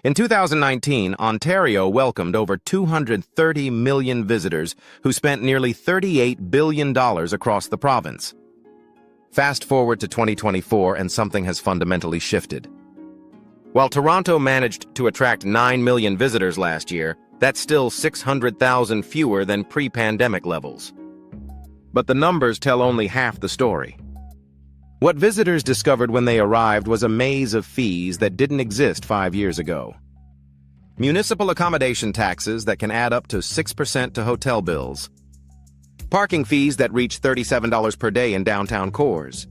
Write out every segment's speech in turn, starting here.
In 2019, Ontario welcomed over 230 million visitors who spent nearly $38 billion across the province. Fast forward to 2024 and something has fundamentally shifted. While Toronto managed to attract 9 million visitors last year, that's still 600,000 fewer than pre-pandemic levels. But the numbers tell only half the story. What visitors discovered when they arrived was a maze of fees that didn't exist 5 years ago. Municipal accommodation taxes that can add up to 6% to hotel bills. Parking fees that reach $37 per day in downtown cores.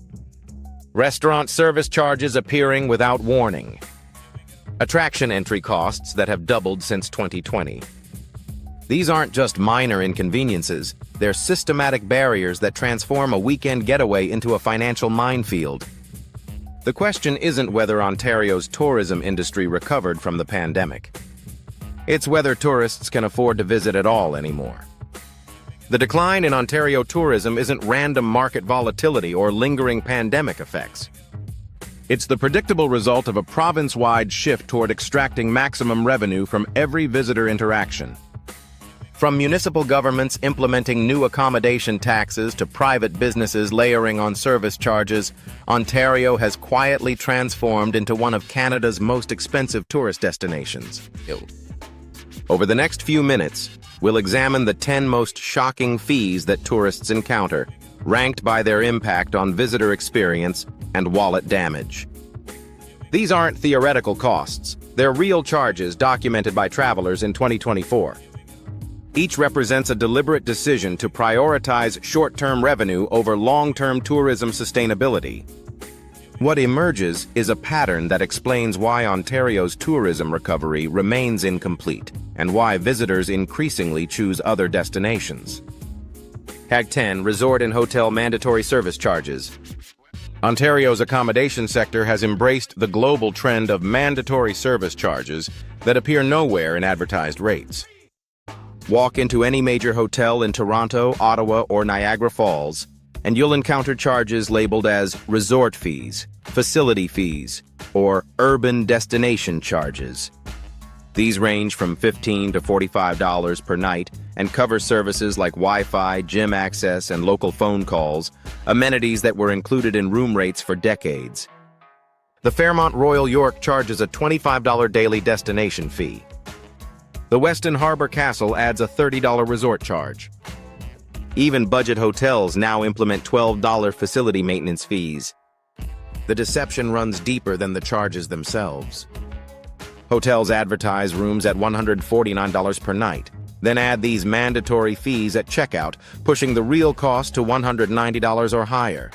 Restaurant service charges appearing without warning. Attraction entry costs that have doubled since 2020. These aren't just minor inconveniences, they're systematic barriers that transform a weekend getaway into a financial minefield. The question isn't whether Ontario's tourism industry recovered from the pandemic. It's whether tourists can afford to visit at all anymore. The decline in Ontario tourism isn't random market volatility or lingering pandemic effects. It's the predictable result of a province-wide shift toward extracting maximum revenue from every visitor interaction. From municipal governments implementing new accommodation taxes to private businesses layering on service charges, Ontario has quietly transformed into one of Canada's most expensive tourist destinations. Over the next few minutes, we'll examine the 10 most shocking fees that tourists encounter, ranked by their impact on visitor experience and wallet damage. These aren't theoretical costs, they're real charges documented by travelers in 2024. Each represents a deliberate decision to prioritize short-term revenue over long-term tourism sustainability. What emerges is a pattern that explains why Ontario's tourism recovery remains incomplete and why visitors increasingly choose other destinations. Hack 10. Resort and Hotel Mandatory Service Charges. Ontario's accommodation sector has embraced the global trend of mandatory service charges that appear nowhere in advertised rates. Walk into any major hotel in Toronto, Ottawa, or Niagara Falls, and you'll encounter charges labeled as resort fees, facility fees, or urban destination charges. These range from $15 to $45 per night and cover services like Wi-Fi, gym access, and local phone calls, amenities that were included in room rates for decades. The Fairmont Royal York charges a $25 daily destination fee. The Westin Harbor Castle adds a $30 resort charge. Even budget hotels now implement $12 facility maintenance fees. The deception runs deeper than the charges themselves. Hotels advertise rooms at $149 per night, then add these mandatory fees at checkout, pushing the real cost to $190 or higher.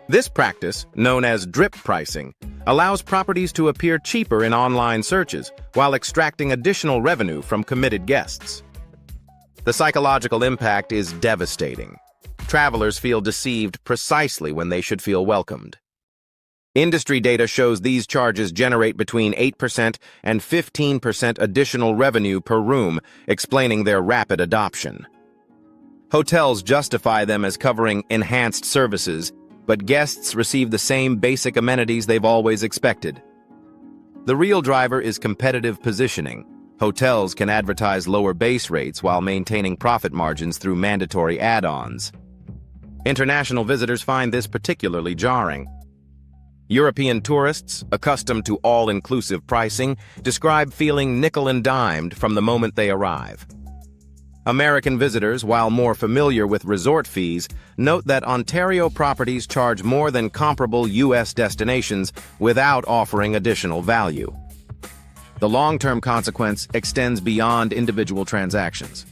This practice, known as drip pricing, allows properties to appear cheaper in online searches while extracting additional revenue from committed guests. The psychological impact is devastating. Travelers feel deceived precisely when they should feel welcomed. Industry data shows these charges generate between 8% and 15% additional revenue per room, explaining their rapid adoption. Hotels justify them as covering enhanced services, but guests receive the same basic amenities they've always expected. The real driver is competitive positioning. Hotels can advertise lower base rates while maintaining profit margins through mandatory add-ons. International visitors find this particularly jarring. European tourists, accustomed to all-inclusive pricing, describe feeling nickel-and-dimed from the moment they arrive. American visitors, while more familiar with resort fees, note that Ontario properties charge more than comparable U.S. destinations without offering additional value. The long-term consequence extends beyond individual transactions.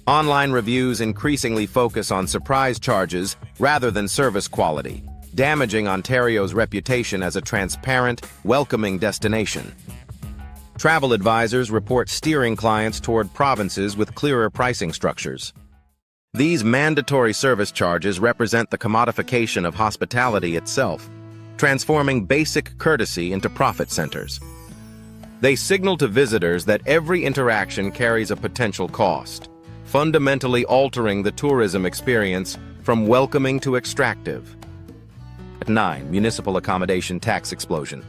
Online reviews increasingly focus on surprise charges rather than service quality, damaging Ontario's reputation as a transparent, welcoming destination. Travel advisors report steering clients toward provinces with clearer pricing structures. These mandatory service charges represent the commodification of hospitality itself, transforming basic courtesy into profit centers. They signal to visitors that every interaction carries a potential cost, fundamentally altering the tourism experience from welcoming to extractive. 9. Municipal accommodation tax explosion.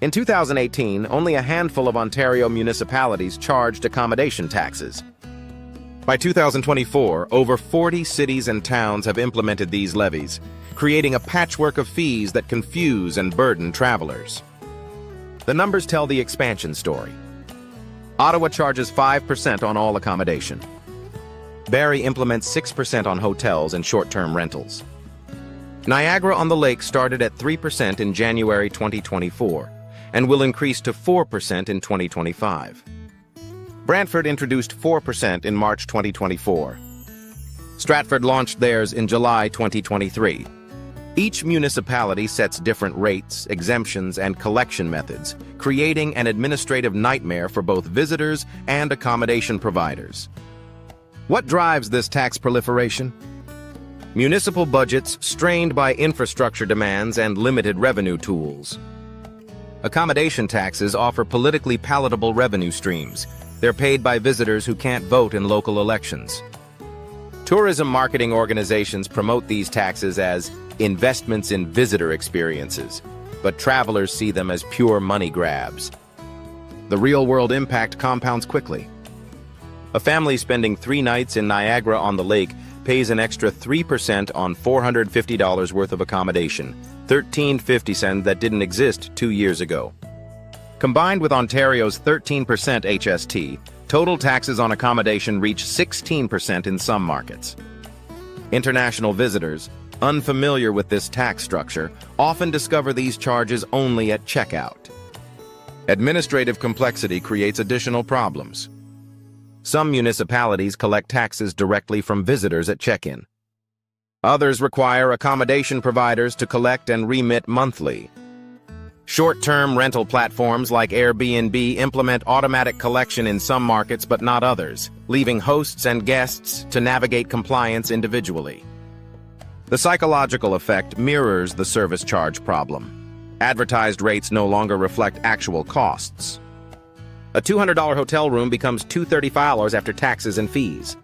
In 2018, only a handful of Ontario municipalities charged accommodation taxes. By 2024, over 40 cities and towns have implemented these levies, creating a patchwork of fees that confuse and burden travelers. The numbers tell the expansion story. Ottawa charges 5% on all accommodation. Barrie implements 6% on hotels and short-term rentals. Niagara-on-the-Lake started at 3% in January 2024 and will increase to 4% in 2025. Brantford introduced 4% in March 2024. Stratford launched theirs in July 2023. Each municipality sets different rates, exemptions, and collection methods, creating an administrative nightmare for both visitors and accommodation providers. What drives this tax proliferation? Municipal budgets strained by infrastructure demands and limited revenue tools. Accommodation taxes offer politically palatable revenue streams. They're paid by visitors who can't vote in local elections. Tourism marketing organizations promote these taxes as investments in visitor experiences, but travelers see them as pure money grabs. The real-world impact compounds quickly. A family spending 3 nights in Niagara-on-the-Lake pays an extra 3% on $450 worth of accommodation, $13.50 that didn't exist 2 years ago. Combined with Ontario's 13% HST, total taxes on accommodation reach 16% in some markets. International visitors, unfamiliar with this tax structure, often discover these charges only at checkout. Administrative complexity creates additional problems. Some municipalities collect taxes directly from visitors at check-in. Others require accommodation providers to collect and remit monthly. Short-term rental platforms like Airbnb implement automatic collection in some markets but not others, leaving hosts and guests to navigate compliance individually. The psychological effect mirrors the service charge problem. Advertised rates no longer reflect actual costs. A $200 hotel room becomes $235 after taxes and fees.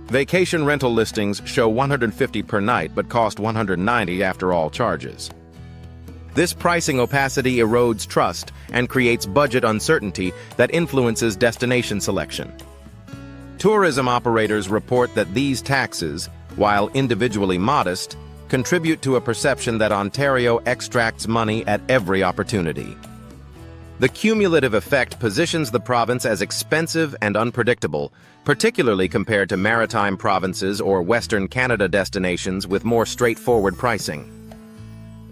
Vacation rental listings show $150 per night but cost $190 after all charges. This pricing opacity erodes trust and creates budget uncertainty that influences destination selection. Tourism operators report that these taxes, while individually modest, contribute to a perception that Ontario extracts money at every opportunity. The cumulative effect positions the province as expensive and unpredictable, particularly compared to maritime provinces or Western Canada destinations with more straightforward pricing.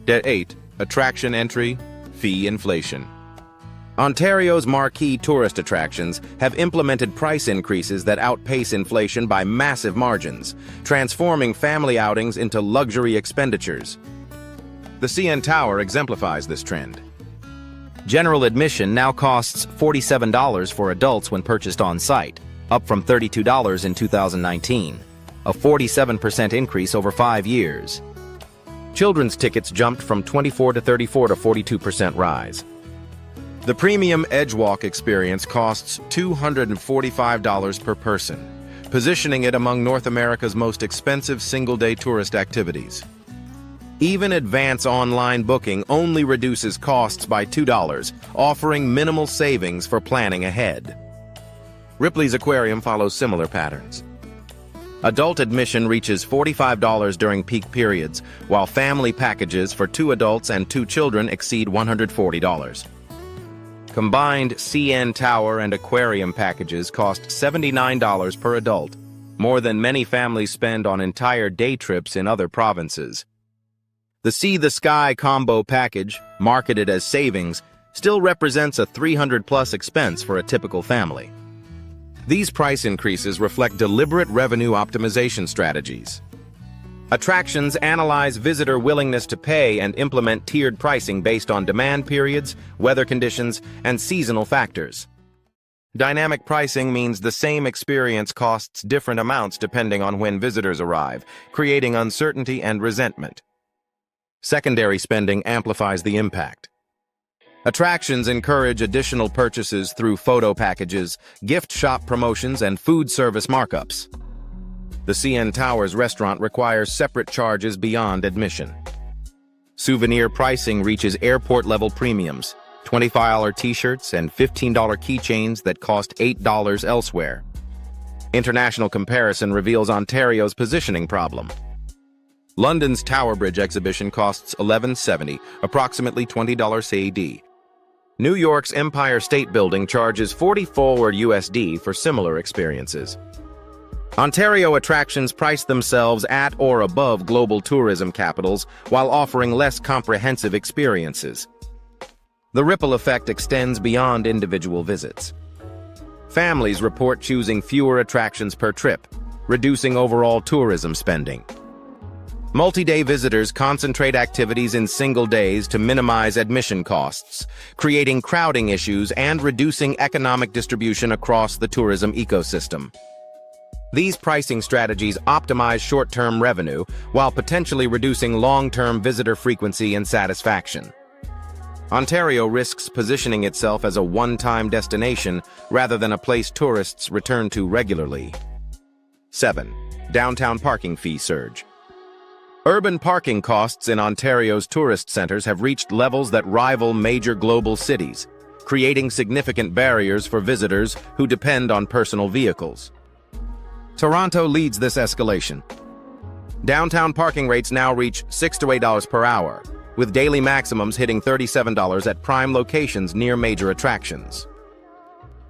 8. Attraction entry, fee inflation. Ontario's marquee tourist attractions have implemented price increases that outpace inflation by massive margins, transforming family outings into luxury expenditures. The CN Tower exemplifies this trend. General admission now costs $47 for adults when purchased on-site, up from $32 in 2019, a 47% increase over 5 years. Children's tickets jumped from 24 to 34 to 42% rise. The premium Edgewalk experience costs $245 per person, positioning it among North America's most expensive single-day tourist activities. Even advance online booking only reduces costs by $2, offering minimal savings for planning ahead. Ripley's Aquarium follows similar patterns. Adult admission reaches $45 during peak periods, while family packages for 2 adults and 2 children exceed $140. Combined CN Tower and Aquarium packages cost $79 per adult, more than many families spend on entire day trips in other provinces. The See the Sky combo package, marketed as savings, still represents a $300+ expense for a typical family. These price increases reflect deliberate revenue optimization strategies. Attractions analyze visitor willingness to pay and implement tiered pricing based on demand periods, weather conditions, and seasonal factors. Dynamic pricing means the same experience costs different amounts depending on when visitors arrive, creating uncertainty and resentment. Secondary spending amplifies the impact. Attractions encourage additional purchases through photo packages, gift shop promotions, and food service markups. The CN Towers restaurant requires separate charges beyond admission. Souvenir pricing reaches airport-level premiums, $25 t-shirts and $15 keychains that cost $8 elsewhere. International comparison reveals Ontario's positioning problem. London's Tower Bridge exhibition costs $11.70, approximately $20 CAD. New York's Empire State Building charges $44 USD for similar experiences. Ontario attractions price themselves at or above global tourism capitals while offering less comprehensive experiences. The ripple effect extends beyond individual visits. Families report choosing fewer attractions per trip, reducing overall tourism spending. Multi-day visitors concentrate activities in single days to minimize admission costs, creating crowding issues and reducing economic distribution across the tourism ecosystem. These pricing strategies optimize short-term revenue while potentially reducing long-term visitor frequency and satisfaction. Ontario risks positioning itself as a one-time destination rather than a place tourists return to regularly. 7. Downtown parking fee surge. Urban parking costs in Ontario's tourist centers have reached levels that rival major global cities, creating significant barriers for visitors who depend on personal vehicles. Toronto leads this escalation. Downtown parking rates now reach $6 to $8 per hour, with daily maximums hitting $37 at prime locations near major attractions.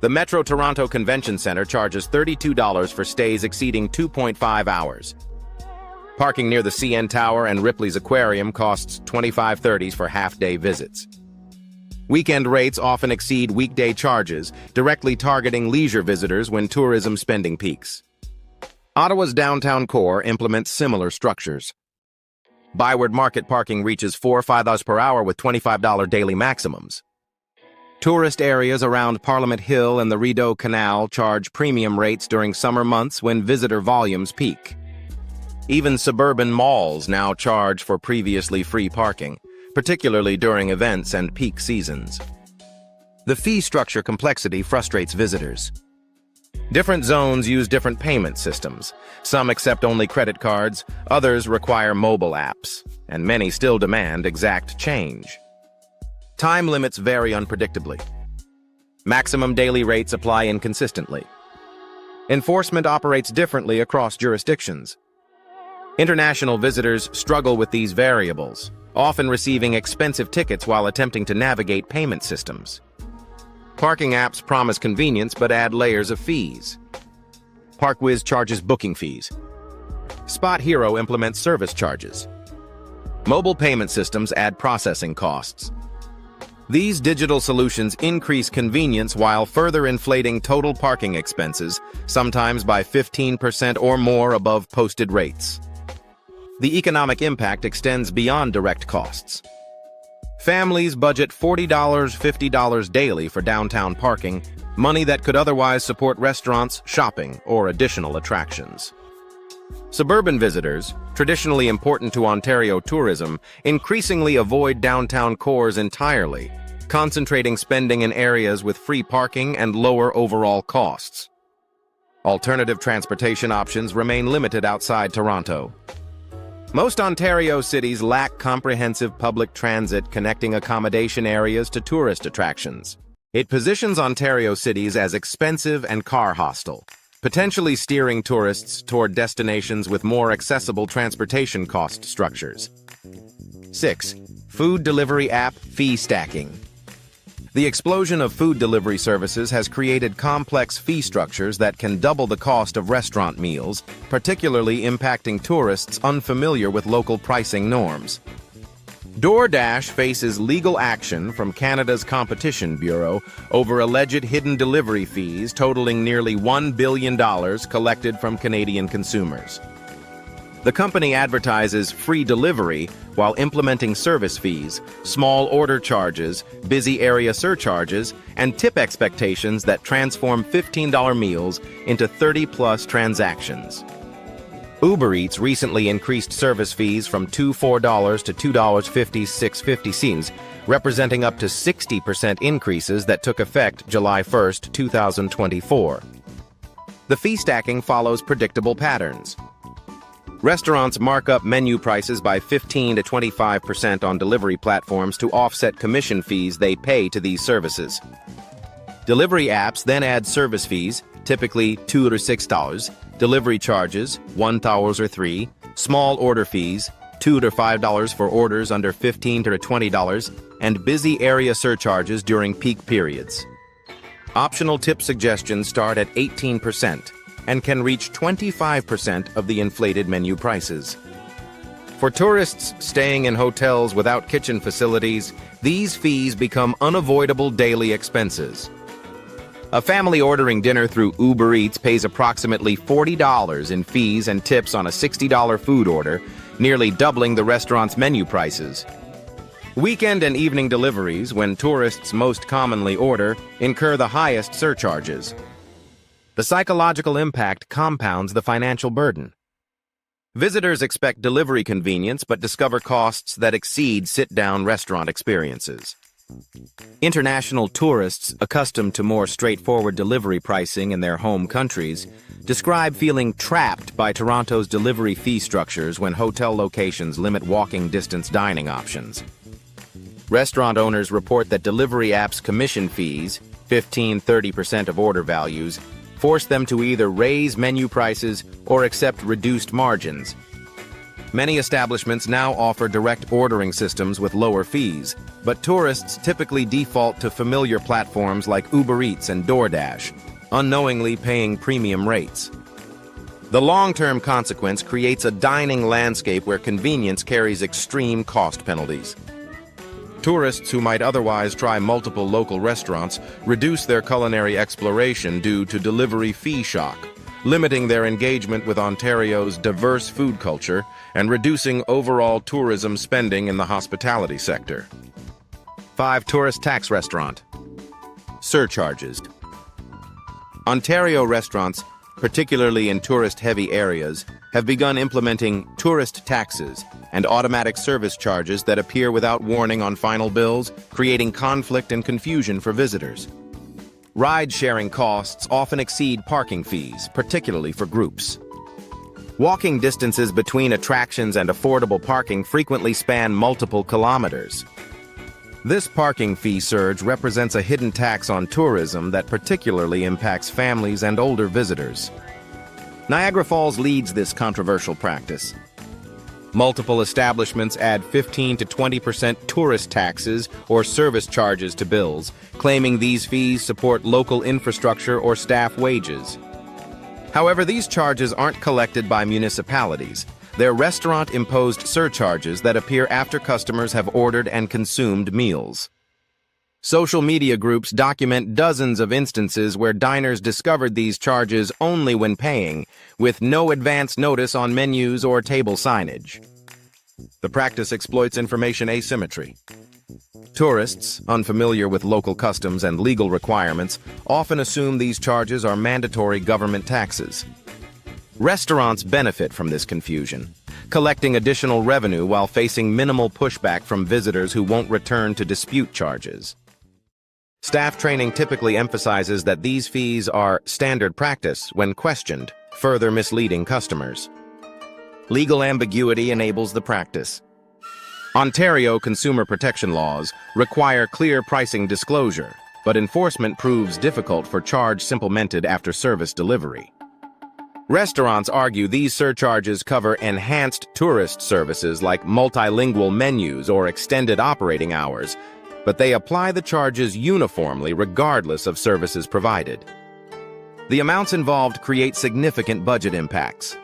The Metro Toronto Convention Centre charges $32 for stays exceeding 2.5 hours. Parking near the CN Tower and Ripley's Aquarium costs $25.30 for half-day visits. Weekend rates often exceed weekday charges, directly targeting leisure visitors when tourism spending peaks. Ottawa's downtown core implements similar structures. Byward Market parking reaches $4 or $5 per hour with $25 daily maximums. Tourist areas around Parliament Hill and the Rideau Canal charge premium rates during summer months when visitor volumes peak. Even suburban malls now charge for previously free parking, particularly during events and peak seasons. The fee structure complexity frustrates visitors. Different zones use different payment systems. Some accept only credit cards, others require mobile apps, and many still demand exact change. Time limits vary unpredictably. Maximum daily rates apply inconsistently. Enforcement operates differently across jurisdictions. International visitors struggle with these variables, often receiving expensive tickets while attempting to navigate payment systems. Parking apps promise convenience but add layers of fees. ParkWiz charges booking fees. Spot Hero implements service charges. Mobile payment systems add processing costs. These digital solutions increase convenience while further inflating total parking expenses, sometimes by 15% or more above posted rates. The economic impact extends beyond direct costs. Families budget $40, $50 daily for downtown parking, money that could otherwise support restaurants, shopping, or additional attractions. Suburban visitors, traditionally important to Ontario tourism, increasingly avoid downtown cores entirely, concentrating spending in areas with free parking and lower overall costs. Alternative transportation options remain limited outside Toronto. Most Ontario cities lack comprehensive public transit connecting accommodation areas to tourist attractions. It positions Ontario cities as expensive and car-hostile, potentially steering tourists toward destinations with more accessible transportation cost structures. 6. Food delivery app fee stacking. The explosion of food delivery services has created complex fee structures that can double the cost of restaurant meals, particularly impacting tourists unfamiliar with local pricing norms. DoorDash faces legal action from Canada's Competition Bureau over alleged hidden delivery fees totaling nearly $1 billion collected from Canadian consumers. The company advertises free delivery while implementing service fees, small order charges, busy area surcharges, and tip expectations that transform $15 meals into 30-plus transactions. Uber Eats recently increased service fees from $4 to $2.56, representing up to 60% increases that took effect July 1, 2024. The fee stacking follows predictable patterns. Restaurants mark up menu prices by 15 to 25% on delivery platforms to offset commission fees they pay to these services. Delivery apps then add service fees, typically $2 to $6, delivery charges, $1 or $3, small order fees, $2 to $5 for orders under $15 to $20, and busy area surcharges during peak periods. Optional tip suggestions start at 18% and can reach 25% of the inflated menu prices. For tourists staying in hotels without kitchen facilities, these fees become unavoidable daily expenses. A family ordering dinner through Uber Eats pays approximately $40 in fees and tips on a $60 food order, nearly doubling the restaurant's menu prices. Weekend and evening deliveries, when tourists most commonly order, incur the highest surcharges. The psychological impact compounds the financial burden. Visitors expect delivery convenience but discover costs that exceed sit-down restaurant experiences. International tourists accustomed to more straightforward delivery pricing in their home countries describe feeling trapped by Toronto's delivery fee structures when hotel locations limit walking distance dining options. Restaurant owners report that delivery apps' commission fees, 15–30% of order values, force them to either raise menu prices or accept reduced margins. Many establishments now offer direct ordering systems with lower fees, but tourists typically default to familiar platforms like Uber Eats and DoorDash, unknowingly paying premium rates. The long-term consequence creates a dining landscape where convenience carries extreme cost penalties. Tourists who might otherwise try multiple local restaurants reduce their culinary exploration due to delivery fee shock, limiting their engagement with Ontario's diverse food culture and reducing overall tourism spending in the hospitality sector. 5. Tourist tax restaurant. Surcharges. Ontario restaurants, particularly in tourist-heavy areas, have begun implementing tourist taxes and automatic service charges that appear without warning on final bills, creating conflict and confusion for visitors. Ride-sharing costs often exceed parking fees, particularly for groups. Walking distances between attractions and affordable parking frequently span multiple kilometers. This parking fee surge represents a hidden tax on tourism that particularly impacts families and older visitors. Niagara Falls leads this controversial practice. Multiple establishments add 15 to 20% tourist taxes or service charges to bills, claiming these fees support local infrastructure or staff wages. However, these charges aren't collected by municipalities. They're restaurant-imposed surcharges that appear after customers have ordered and consumed meals. Social media groups document dozens of instances where diners discovered these charges only when paying, with no advance notice on menus or table signage. The practice exploits information asymmetry. Tourists, unfamiliar with local customs and legal requirements, often assume these charges are mandatory government taxes. Restaurants benefit from this confusion, collecting additional revenue while facing minimal pushback from visitors who won't return to dispute charges. Staff training typically emphasizes that these fees are standard practice when questioned, further misleading customers. Legal ambiguity enables the practice. Ontario consumer protection laws require clear pricing disclosure, but enforcement proves difficult for charges implemented after service delivery. Restaurants argue these surcharges cover enhanced tourist services like multilingual menus or extended operating hours, but they apply the charges uniformly regardless of services provided. The amounts involved create significant budget impacts.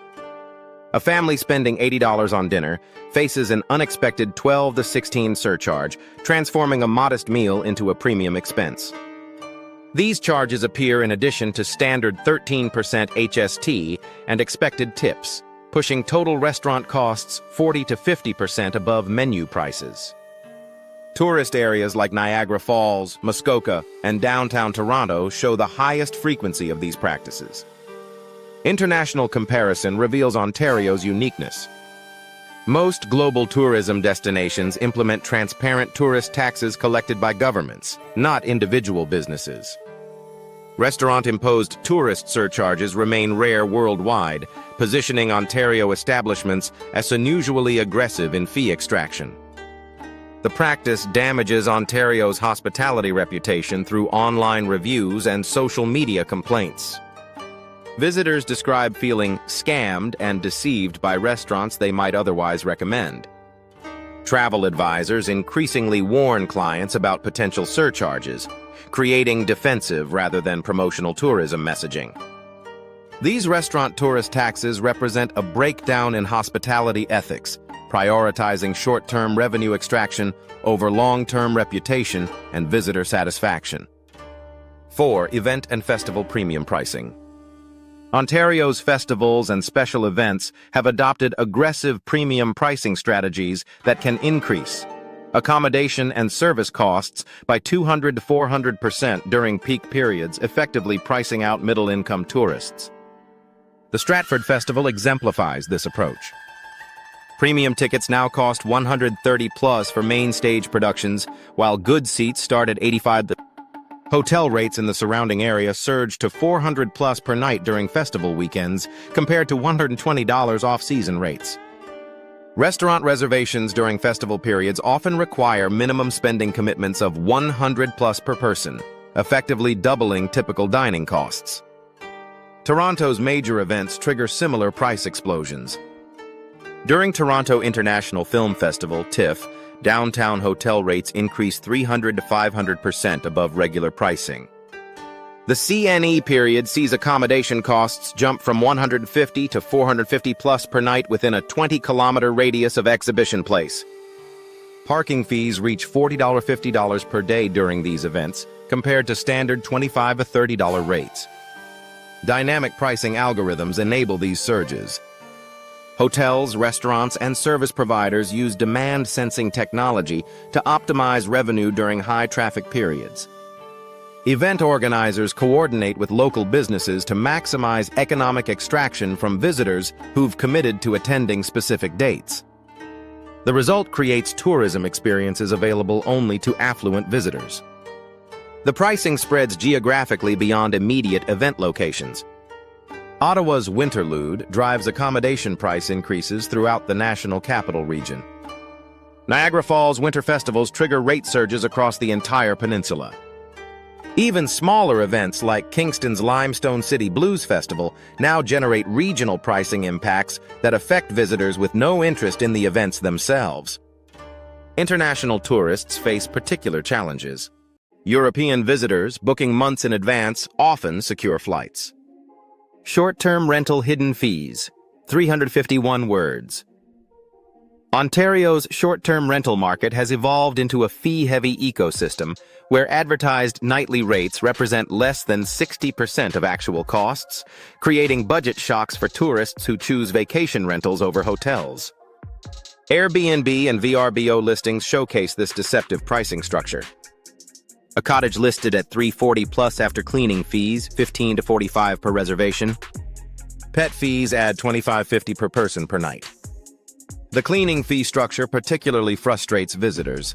A family spending $80 on dinner faces an unexpected 12 to 16 surcharge, transforming a modest meal into a premium expense. These charges appear in addition to standard 13% HST and expected tips, pushing total restaurant costs 40 to 50% above menu prices. Tourist areas like Niagara Falls, Muskoka, and downtown Toronto show the highest frequency of these practices. International comparison reveals Ontario's uniqueness. Most global tourism destinations implement transparent tourist taxes collected by governments, not individual businesses. Restaurant-imposed tourist surcharges remain rare worldwide, positioning Ontario establishments as unusually aggressive in fee extraction. The practice damages Ontario's hospitality reputation through online reviews and social media complaints. Visitors describe feeling scammed and deceived by restaurants they might otherwise recommend. Travel advisors increasingly warn clients about potential surcharges, creating defensive rather than promotional tourism messaging. These restaurant tourist taxes represent a breakdown in hospitality ethics, prioritizing short-term revenue extraction over long-term reputation and visitor satisfaction. 4. Event and festival premium pricing. Ontario's festivals and special events have adopted aggressive premium pricing strategies that can increase accommodation and service costs by 200 to 400% during peak periods, effectively pricing out middle-income tourists. The Stratford Festival exemplifies this approach. Premium tickets now cost $130+ for main stage productions, while good seats start at $85. Hotel rates in the surrounding area surged to $400+ per night during festival weekends, compared to $120 off-season rates. Restaurant reservations during festival periods often require minimum spending commitments of $100+ per person, effectively doubling typical dining costs. Toronto's major events trigger similar price explosions. During Toronto International Film Festival, TIFF, downtown hotel rates increased 300 to 500% above regular pricing. The CNE period sees accommodation costs jump from $150 to $450+ per night within a 20-kilometer radius of Exhibition Place. Parking fees reach $40–50 per day during these events, compared to standard $25 to $30 rates. Dynamic pricing algorithms enable these surges. Hotels, restaurants, and service providers use demand-sensing technology to optimize revenue during high-traffic periods. Event organizers coordinate with local businesses to maximize economic extraction from visitors who've committed to attending specific dates. The result creates tourism experiences available only to affluent visitors. The pricing spreads geographically beyond immediate event locations. Ottawa's Winterlude drives accommodation price increases throughout the National Capital Region. Niagara Falls winter festivals trigger rate surges across the entire peninsula. Even smaller events like Kingston's Limestone City Blues Festival now generate regional pricing impacts that affect visitors with no interest in the events themselves. International tourists face particular challenges. European visitors, booking months in advance, often secure flights. Short-term rental hidden fees, 351 words. Ontario's short-term rental market has evolved into a fee-heavy ecosystem where advertised nightly rates represent less than 60% of actual costs, creating budget shocks for tourists who choose vacation rentals over hotels. Airbnb and VRBO listings showcase this deceptive pricing structure. A cottage listed at $340+ after cleaning fees, $15 to $45 per reservation. Pet fees add $25–50 per person per night. The cleaning fee structure particularly frustrates visitors.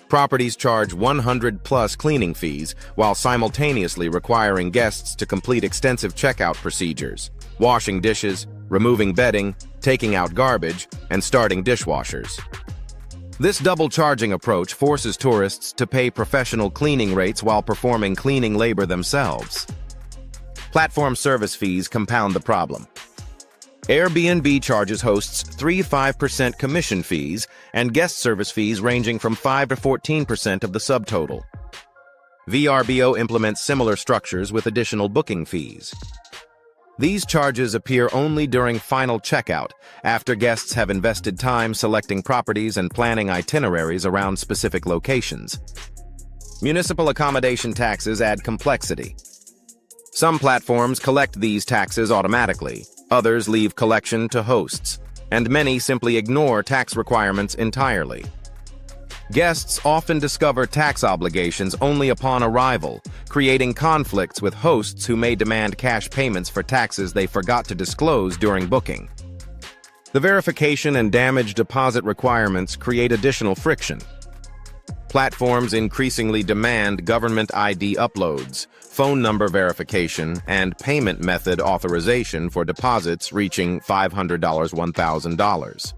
Properties charge $100+ cleaning fees while simultaneously requiring guests to complete extensive checkout procedures, washing dishes, removing bedding, taking out garbage, and starting dishwashers. This double-charging approach forces tourists to pay professional cleaning rates while performing cleaning labor themselves. Platform service fees compound the problem. Airbnb charges hosts 3–5% commission fees and guest service fees ranging from 5 to 14% of the subtotal. VRBO implements similar structures with additional booking fees. These charges appear only during final checkout, after guests have invested time selecting properties and planning itineraries around specific locations. Municipal accommodation taxes add complexity. Some platforms collect these taxes automatically, others leave collection to hosts, and many simply ignore tax requirements entirely. Guests often discover tax obligations only upon arrival, creating conflicts with hosts who may demand cash payments for taxes they forgot to disclose during booking. The verification and damage deposit requirements create additional friction. Platforms increasingly demand government ID uploads, phone number verification, and payment method authorization for deposits reaching $500, $1,000.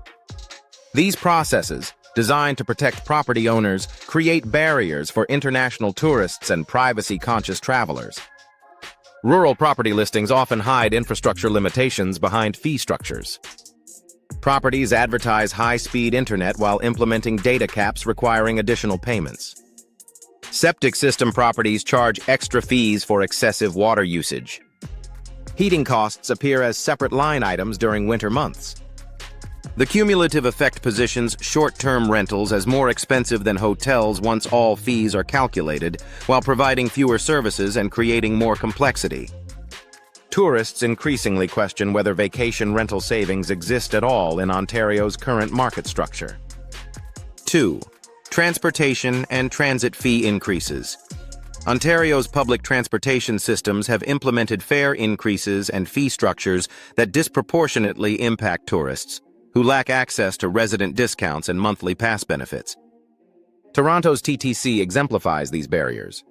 These processes, designed to protect property owners, create barriers for international tourists and privacy-conscious travelers. Rural property listings often hide infrastructure limitations behind fee structures. Properties advertise high-speed internet while implementing data caps requiring additional payments. Septic system properties charge extra fees for excessive water usage. Heating costs appear as separate line items during winter months. The cumulative effect positions short-term rentals as more expensive than hotels once all fees are calculated, while providing fewer services and creating more complexity. Tourists increasingly question whether vacation rental savings exist at all in Ontario's current market structure. 2. Transportation and transit fee increases. Ontario's public transportation systems have implemented fare increases and fee structures that disproportionately impact tourists, who lack access to resident discounts and monthly pass benefits. Toronto's TTC exemplifies these barriers.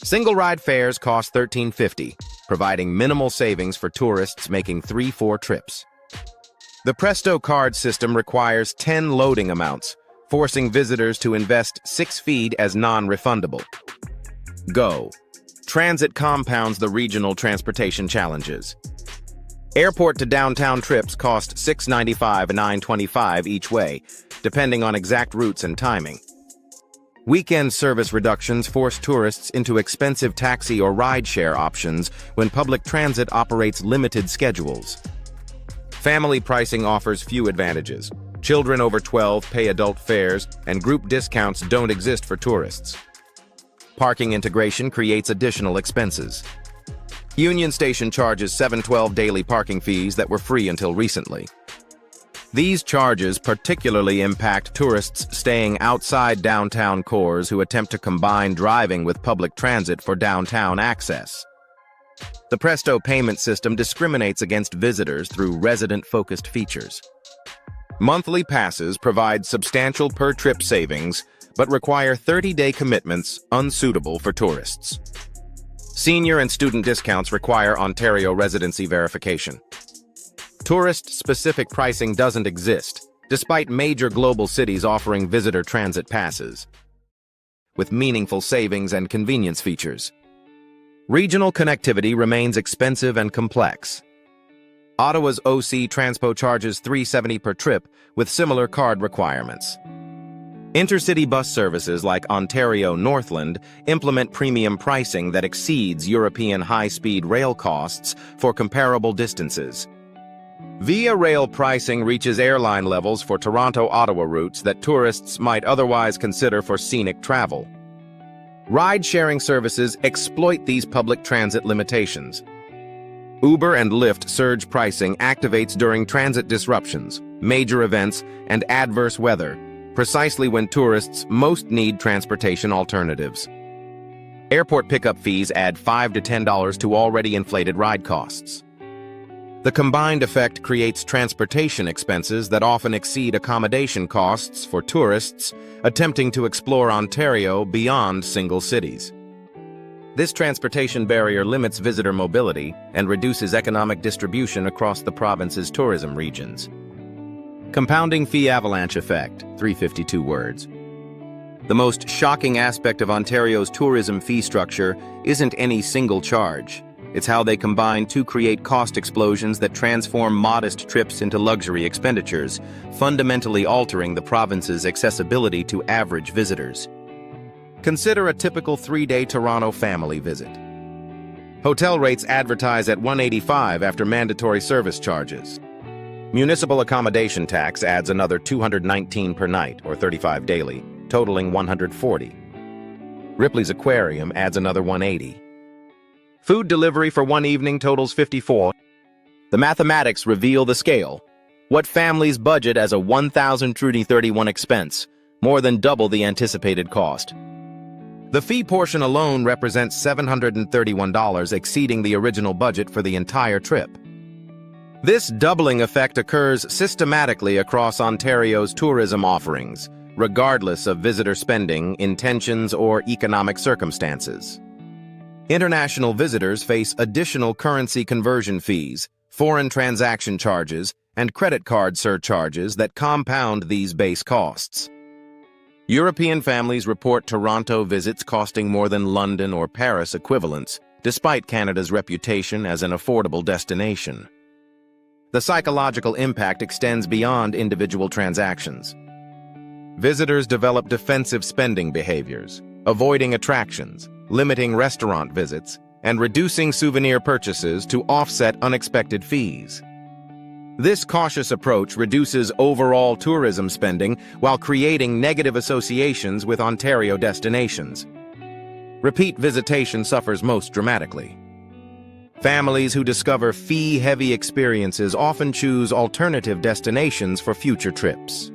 Single-ride fares cost $13.50, providing minimal savings for tourists making 3-4 trips. The Presto card system requires 10 loading amounts, forcing visitors to invest 6 feet as non-refundable. Go. Transit compounds the regional transportation challenges. Airport to downtown trips cost $6.95 and $9.25 each way, depending on exact routes and timing. Weekend service reductions force tourists into expensive taxi or ride-share options when public transit operates limited schedules. Family pricing offers few advantages. Children over 12 pay adult fares, and group discounts don't exist for tourists. Parking integration creates additional expenses. Union Station charges $7.12 daily parking fees that were free until recently. These charges particularly impact tourists staying outside downtown cores who attempt to combine driving with public transit for downtown access. The Presto payment system discriminates against visitors through resident-focused features. Monthly passes provide substantial per-trip savings, but require 30-day commitments unsuitable for tourists. Senior and student discounts require Ontario residency verification. Tourist-specific pricing doesn't exist, despite major global cities offering visitor transit passes, with meaningful savings and convenience features. Regional connectivity remains expensive and complex. Ottawa's OC Transpo charges $3.70 per trip with similar card requirements. Intercity bus services like Ontario Northland implement premium pricing that exceeds European high-speed rail costs for comparable distances. Via Rail pricing reaches airline levels for Toronto-Ottawa routes that tourists might otherwise consider for scenic travel. Ride-sharing services exploit these public transit limitations. Uber and Lyft surge pricing activates during transit disruptions, major events, and adverse weather, precisely when tourists most need transportation alternatives. Airport pickup fees add $5 to $10 to already inflated ride costs. The combined effect creates transportation expenses that often exceed accommodation costs for tourists attempting to explore Ontario beyond single cities. This transportation barrier limits visitor mobility and reduces economic distribution across the province's tourism regions. Compounding fee avalanche effect, 352 words. The most shocking aspect of Ontario's tourism fee structure isn't any single charge. It's how they combine to create cost explosions that transform modest trips into luxury expenditures, fundamentally altering the province's accessibility to average visitors. Consider a typical 3-day Toronto family visit. Hotel rates advertise at $185 after mandatory service charges. Municipal accommodation tax adds another $219 per night, or $35 daily, totaling $140. Ripley's Aquarium adds another $180. Food delivery for one evening totals $54. The mathematics reveal the scale. What families budget as a $1,031 expense, more than double the anticipated cost. The fee portion alone represents $731, exceeding the original budget for the entire trip. This doubling effect occurs systematically across Ontario's tourism offerings, regardless of visitor spending, intentions, or economic circumstances. International visitors face additional currency conversion fees, foreign transaction charges, and credit card surcharges that compound these base costs. European families report Toronto visits costing more than London or Paris equivalents, despite Canada's reputation as an affordable destination. The psychological impact extends beyond individual transactions. Visitors develop defensive spending behaviors, avoiding attractions, limiting restaurant visits, and reducing souvenir purchases to offset unexpected fees. This cautious approach reduces overall tourism spending while creating negative associations with Ontario destinations. Repeat visitation suffers most dramatically. Families who discover fee-heavy experiences often choose alternative destinations for future trips.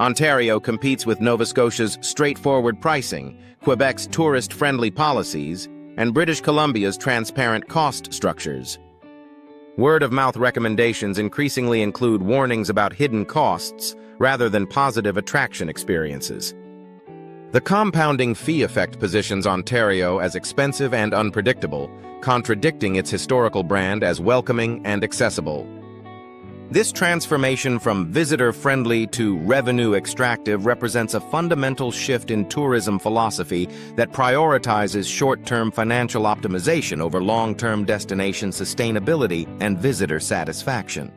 Ontario competes with Nova Scotia's straightforward pricing, Quebec's tourist-friendly policies, and British Columbia's transparent cost structures. Word-of-mouth recommendations increasingly include warnings about hidden costs rather than positive attraction experiences. The compounding fee effect positions Ontario as expensive and unpredictable, contradicting its historical brand as welcoming and accessible. This transformation from visitor-friendly to revenue-extractive represents a fundamental shift in tourism philosophy that prioritizes short-term financial optimization over long-term destination sustainability and visitor satisfaction.